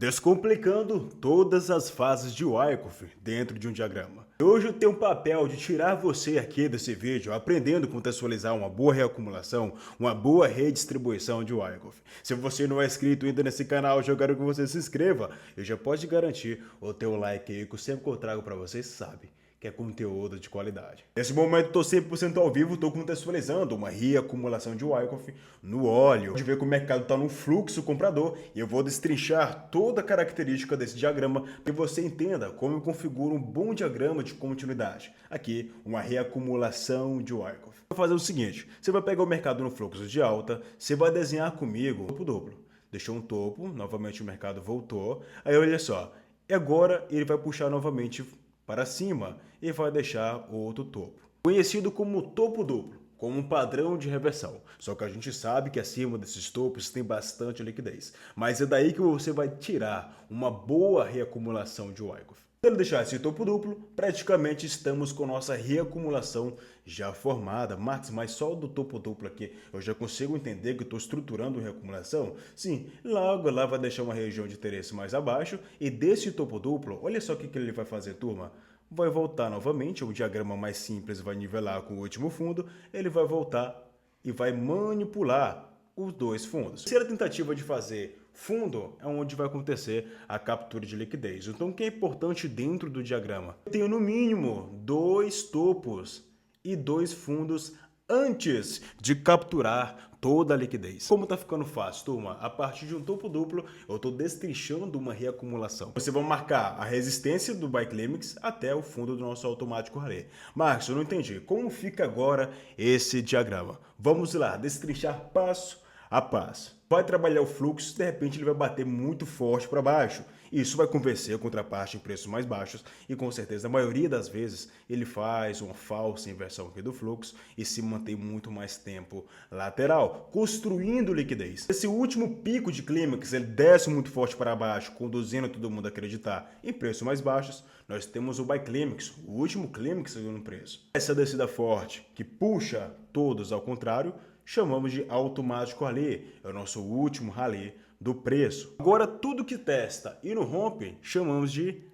Descomplicando todas as fases de Wyckoff dentro de um diagrama. Hoje eu tenho o papel de tirar você aqui desse vídeo aprendendo a contextualizar uma boa reacumulação, uma boa redistribuição de Wyckoff. Se você não é inscrito ainda nesse canal, eu quero que você se inscreva. Eu já posso te garantir o teu like aí, que sempre que eu trago para você, sabe que é conteúdo de qualidade. Nesse momento estou 100% ao vivo, estou contextualizando uma reacumulação de Wyckoff no óleo. Pode ver que o mercado está no fluxo comprador e eu vou destrinchar toda a característica desse diagrama para que você entenda como eu configuro um bom diagrama de continuidade. Aqui, uma reacumulação de Wyckoff. Vou fazer o seguinte, você vai pegar o mercado no fluxo de alta, você vai desenhar comigo topo duplo. Deixou um topo, novamente o mercado voltou, aí olha só, e agora ele vai puxar novamente para cima e vai deixar outro topo, conhecido como topo duplo, como um padrão de reversão. Só que a gente sabe que acima desses topos tem bastante liquidez, mas é daí que você vai tirar uma boa reacumulação de Wyckoff. Se ele deixar esse topo duplo, praticamente estamos com nossa reacumulação já formada. Max, mas só do topo duplo aqui eu já consigo entender que estou estruturando reacumulação? Sim, logo lá vai deixar uma região de interesse mais abaixo e desse topo duplo, olha só o que ele vai fazer, turma. Vai voltar novamente, o diagrama mais simples vai nivelar com o último fundo, ele vai voltar e vai manipular os dois fundos. A terceira tentativa de fazer fundo é onde vai acontecer a captura de liquidez. Então, o que é importante dentro do diagrama? Eu tenho no mínimo dois topos e dois fundos antes de capturar toda a liquidez. Como tá ficando fácil, turma? A partir de um topo duplo, eu estou destrinchando uma reacumulação. Você vai marcar a resistência do Buy Climax até o fundo do nosso automático rally. Marcos, eu não entendi. Como fica agora esse diagrama? Vamos lá, destrinchar passo a passo. Vai trabalhar o fluxo, de repente ele vai bater muito forte para baixo. Isso vai convencer a contraparte em preços mais baixos e com certeza a maioria das vezes ele faz uma falsa inversão aqui do fluxo e se mantém muito mais tempo lateral, construindo liquidez. Esse último pico de clímax, ele desce muito forte para baixo, conduzindo todo mundo a acreditar em preços mais baixos. Nós temos o buy clímax, o último clímax no preço. Essa descida forte que puxa todos ao contrário, chamamos de automático rally, é o nosso último rally do preço. Agora, tudo que testa e não rompe, chamamos de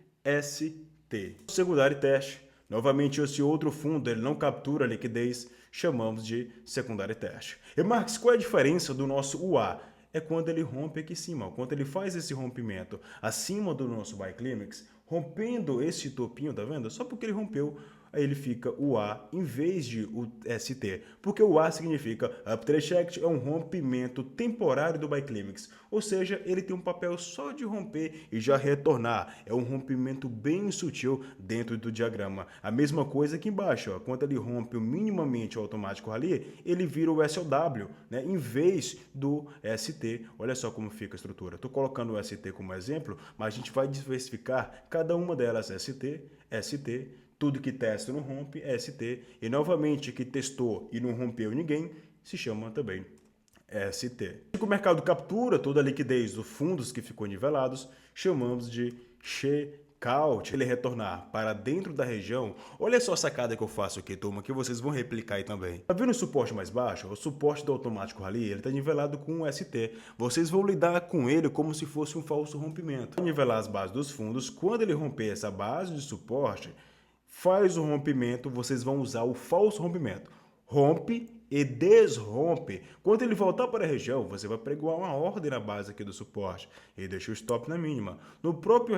ST. Secundário teste. Novamente, esse outro fundo ele não captura liquidez, chamamos de secundário teste. E Marcos, qual é a diferença do nosso UA? É quando ele rompe aqui em cima, quando ele faz esse rompimento acima do nosso buy climax, rompendo esse topinho, tá vendo? Só porque ele rompeu, aí ele fica o A em vez de o ST, porque o A significa Up Trade Act, é um rompimento temporário do buy climax, ou seja, ele tem um papel só de romper e já retornar, é um rompimento bem sutil dentro do diagrama. A mesma coisa aqui embaixo, ó, quando ele rompe minimamente o automático rally, ele vira o SLW, né, em vez do ST. Olha só como fica a estrutura. Estou colocando o ST como exemplo, mas a gente vai diversificar cada uma delas, ST, ST, tudo que testa não rompe, ST, e novamente que testou e não rompeu ninguém, se chama também ST. Se o mercado captura toda a liquidez dos fundos que ficou nivelados, chamamos de check-out. Ele retornar para dentro da região, olha só a sacada que eu faço aqui, turma, que vocês vão replicar aí também. Tá vendo o suporte mais baixo? O suporte do automático rally, ele está nivelado com um ST. Vocês vão lidar com ele como se fosse um falso rompimento. Para nivelar as bases dos fundos, quando ele romper essa base de suporte, faz o rompimento, vocês vão usar o falso rompimento. Rompe e desrompe. Quando ele voltar para a região, você vai pregoar uma ordem na base aqui do suporte e deixa o stop na mínima. No próprio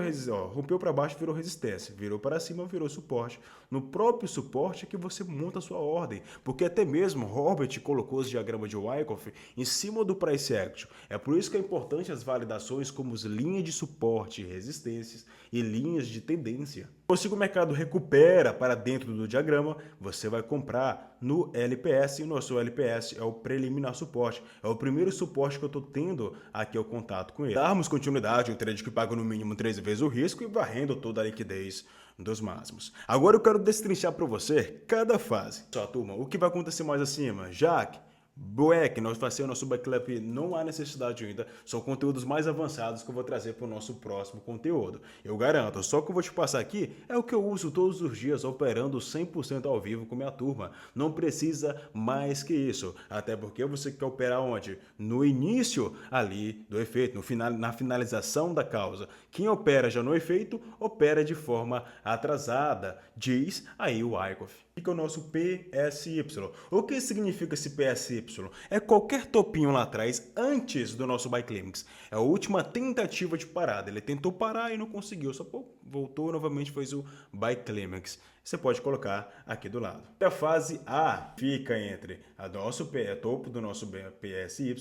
rompeu para baixo, virou resistência, virou para cima, virou suporte. No próprio suporte é que você monta a sua ordem, porque até mesmo Robert colocou os diagramas de Wyckoff em cima do price action. É por isso que é importante as validações como as linhas de suporte, resistências e linhas de tendência. Se o mercado recupera para dentro do diagrama, você vai comprar no LPS, e o nosso LPS é o preliminar suporte, é o primeiro suporte que eu estou tendo aqui ao contato com ele. Darmos continuidade, o trade que paga no mínimo 3 vezes o risco e varrendo toda a liquidez dos máximos. Agora eu quero destrinchar para você cada fase. Só, turma, o que vai acontecer mais acima? Jack, Bueck, nós fazemos o nosso backup, não há necessidade ainda, são conteúdos mais avançados que eu vou trazer para o nosso próximo conteúdo. Eu garanto, só que eu vou te passar aqui é o que eu uso todos os dias operando 100% ao vivo com minha turma. Não precisa mais que isso, até porque você quer operar onde? No início ali do efeito, no final, na finalização da causa. Quem opera já no efeito, opera de forma atrasada, diz aí o Wyckoff. Fica o nosso PSY. O que significa esse PSY? É qualquer topinho lá atrás, antes do nosso buy climax. É a última tentativa de parada. Ele tentou parar e não conseguiu, só voltou novamente, fez o buy climax. Você pode colocar aqui do lado. A fase A fica entre a topo do nosso PSY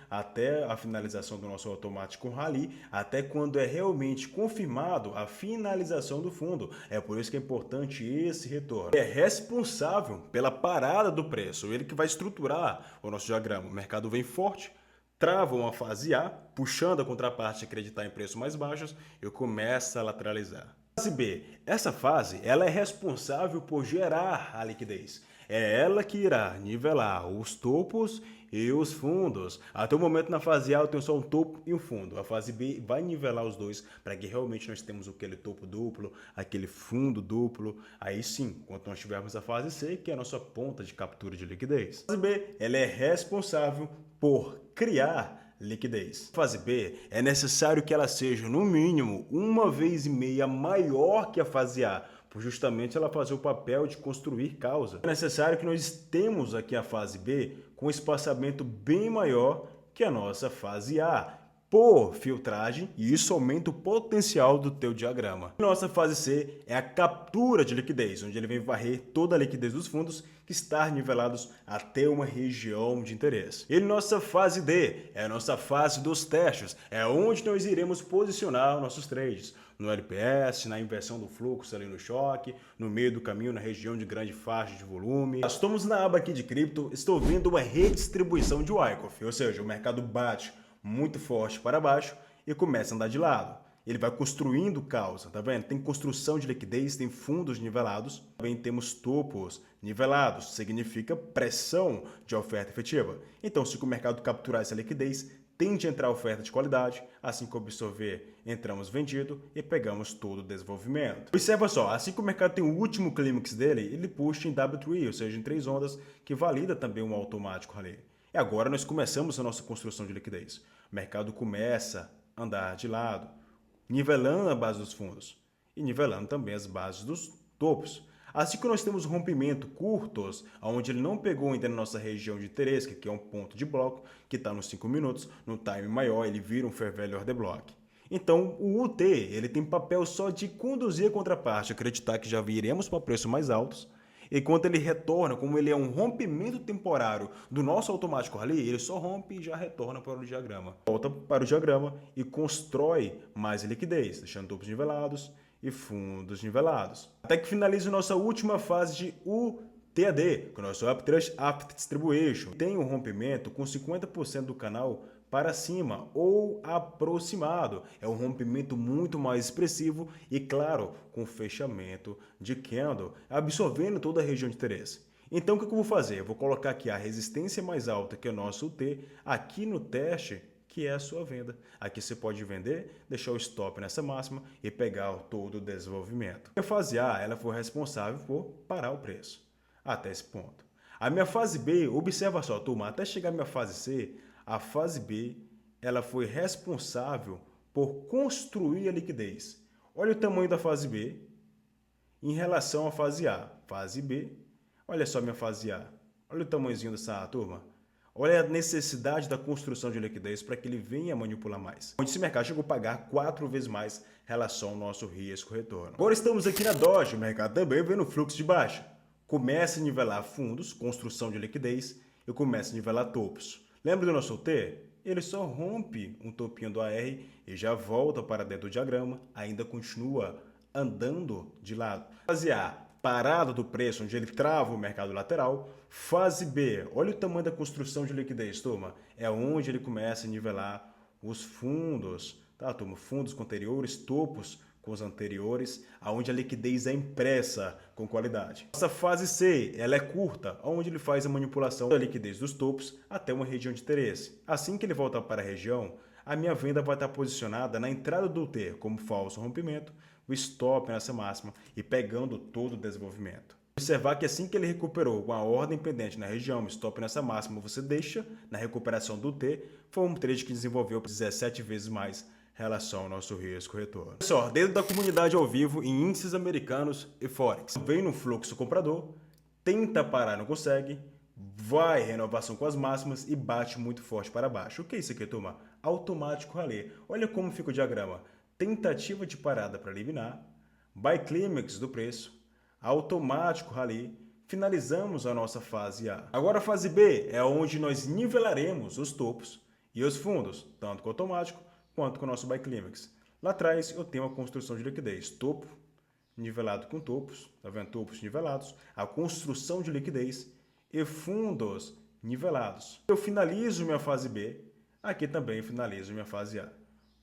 até a finalização do nosso automático rally, até quando é realmente confirmado a finalização do fundo. É por isso que é importante esse retorno. É responsável pela parada do preço, ele que vai estruturar o nosso diagrama. O mercado vem forte, trava uma fase A, puxando a contraparte a acreditar em preços mais baixos e começa a lateralizar. Fase B. Essa fase ela é responsável por gerar a liquidez. É ela que irá nivelar os topos e os fundos. Até o momento na fase A eu tenho só um topo e um fundo. A fase B vai nivelar os dois para que realmente nós temos aquele topo duplo, aquele fundo duplo. Aí sim, quando nós tivermos a fase C, que é a nossa ponta de captura de liquidez. A fase B ela é responsável por criar liquidez. Fase B, é necessário que ela seja no mínimo 1,5 vezes maior que a fase A, por justamente ela fazer o papel de construir causa. É necessário que nós temos aqui a fase B com um espaçamento bem maior que a nossa fase A, por filtragem, e isso aumenta o potencial do teu diagrama. Nossa fase C é a captura de liquidez, onde ele vem varrer toda a liquidez dos fundos que está nivelados até uma região de interesse. E nossa fase D é a nossa fase dos testes, é onde nós iremos posicionar nossos trades. No LPS, na inversão do fluxo ali no choque, no meio do caminho, na região de grande faixa de volume. Estamos na aba aqui de cripto, estou vendo uma redistribuição de Wyckoff, ou seja, o mercado bate muito forte para baixo e começa a andar de lado. Ele vai construindo causa, tá vendo? Tem construção de liquidez, tem fundos nivelados, também temos topos nivelados, significa pressão de oferta efetiva. Então, se o mercado capturar essa liquidez, tende a entrar oferta de qualidade, assim que absorver, entramos vendido e pegamos todo o desenvolvimento. Observa só, assim que o mercado tem o último clímax dele, ele puxa em W3, ou seja, em 3 ondas, que valida também um automático rally. E agora nós começamos a nossa construção de liquidez. O mercado começa a andar de lado, nivelando a base dos fundos e nivelando também as bases dos topos. Assim que nós temos rompimento curtos, onde ele não pegou ainda na nossa região de interesse, que é um ponto de bloco, que está nos 5 minutos, no time maior ele vira um fair value order block. Então o UT ele tem papel só de conduzir a contraparte, acreditar que já viremos para preços mais altos. E quando ele retorna, como ele é um rompimento temporário do nosso automático rally, ele só rompe e já retorna para o diagrama. Volta para o diagrama e constrói mais liquidez, deixando topos nivelados e fundos nivelados. Até que finalize nossa última fase de UTAD, com o nosso Uptrust After Distribution. Tem um rompimento com 50% do canal para cima ou aproximado. É um rompimento muito mais expressivo e, claro, com fechamento de candle, absorvendo toda a região de interesse. Então, o que eu vou fazer? Eu vou colocar aqui a resistência mais alta, que é o nosso UT, aqui no teste, que é a sua venda. Aqui você pode vender, deixar o stop nessa máxima e pegar todo o desenvolvimento. A fase A ela foi responsável por parar o preço até esse ponto. A minha fase B, observa só, turma, até chegar a minha fase C, a fase B ela foi responsável por construir a liquidez. Olha o tamanho da fase B em relação à fase A. Fase B, olha só minha fase A. Olha o tamanhozinho dessa turma. Olha a necessidade da construção de liquidez para que ele venha manipular mais. Onde esse mercado chegou a pagar 4 vezes mais em relação ao nosso risco-retorno. Agora estamos aqui na Doge, o mercado também vendo fluxo de baixa. Começa a nivelar fundos, construção de liquidez e começa a nivelar topos. Lembra do nosso T? Ele só rompe um topinho do AR e já volta para dentro do diagrama, ainda continua andando de lado. Fase A, parada do preço, onde ele trava o mercado lateral. Fase B, olha o tamanho da construção de liquidez, turma. É onde ele começa a nivelar os fundos, tá, turma? Fundos com anteriores, topos com os anteriores, aonde a liquidez é impressa com qualidade. Essa fase C, ela é curta, onde ele faz a manipulação da liquidez dos topos até uma região de interesse. Assim que ele voltar para a região, a minha venda vai estar posicionada na entrada do T como falso rompimento, o stop nessa máxima e pegando todo o desenvolvimento. Observar que assim que ele recuperou com a ordem pendente na região, stop nessa máxima, você deixa na recuperação do T, foi um trade que desenvolveu 17 vezes mais relação ao nosso risco retorno. Pessoal, dentro da comunidade ao vivo em índices americanos e Forex, vem no fluxo comprador, tenta parar, não consegue, vai renovação com as máximas e bate muito forte para baixo. O que é isso aqui, turma? Automático rally. Olha como fica o diagrama. Tentativa de parada para eliminar, buy climax do preço, automático rally, finalizamos a nossa fase A. Agora a fase B é onde nós nivelaremos os topos e os fundos, tanto com o automático quanto com o nosso buy climax. Lá atrás eu tenho a construção de liquidez, topo nivelado com topos, tá vendo? Topos nivelados, a construção de liquidez e fundos nivelados. Eu finalizo minha fase B, aqui também finalizo minha fase A.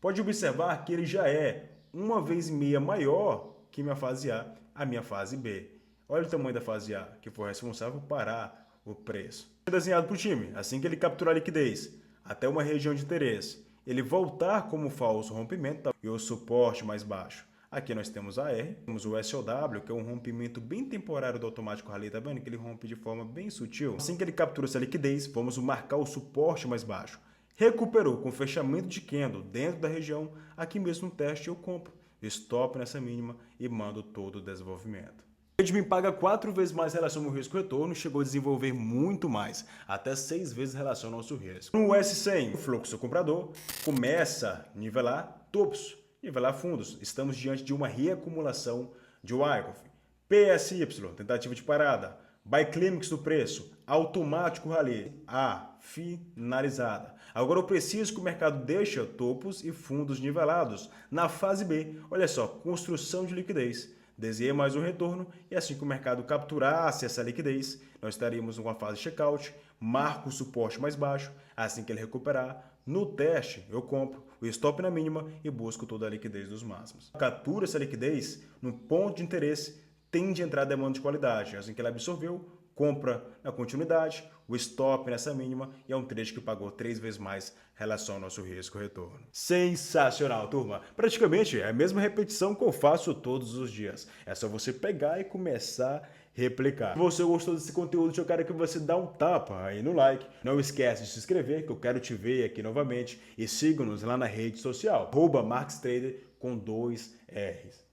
Pode observar que ele já é 1,5 maior que minha fase A minha fase B. Olha o tamanho da fase A, que foi responsável por parar o preço. Desenhado para o time, assim que ele capturar a liquidez até uma região de interesse, ele voltar como falso rompimento e o suporte mais baixo. Aqui nós temos a R, temos o SOW, que é um rompimento bem temporário do automático rally, tá vendo? Que ele rompe de forma bem sutil. Assim que ele captura essa liquidez, vamos marcar o suporte mais baixo. Recuperou com fechamento de candle dentro da região, aqui mesmo no teste eu compro, stop nessa mínima e mando todo o desenvolvimento. O trade me paga 4 vezes mais em relação ao risco-retorno, chegou a desenvolver muito mais, até 6 vezes em relação ao nosso risco. No S100, o fluxo comprador começa a nivelar topos, nivelar fundos. Estamos diante de uma reacumulação de Wyckoff. PSY, tentativa de parada. Buy climax do preço, automático rally, A, finalizada. Agora eu preciso que o mercado deixe topos e fundos nivelados. Na fase B, olha só, construção de liquidez. Desenhei mais um retorno e assim que o mercado capturasse essa liquidez, nós estaríamos numa fase checkout, marco o suporte mais baixo, assim que ele recuperar, no teste eu compro o stop na mínima e busco toda a liquidez dos máximos. Captura essa liquidez no ponto de interesse, tende a entrar demanda de qualidade, assim que ela absorveu, compra na continuidade, o stop nessa mínima e é um trade que pagou 3 vezes mais em relação ao nosso risco-retorno. Sensacional, turma! Praticamente é a mesma repetição que eu faço todos os dias. É só você pegar e começar a replicar. Se você gostou desse conteúdo, eu quero que você dê um tapa aí no like. Não esquece de se inscrever, que eu quero te ver aqui novamente. E siga-nos lá na rede social, @MarksTrader com 2 R's.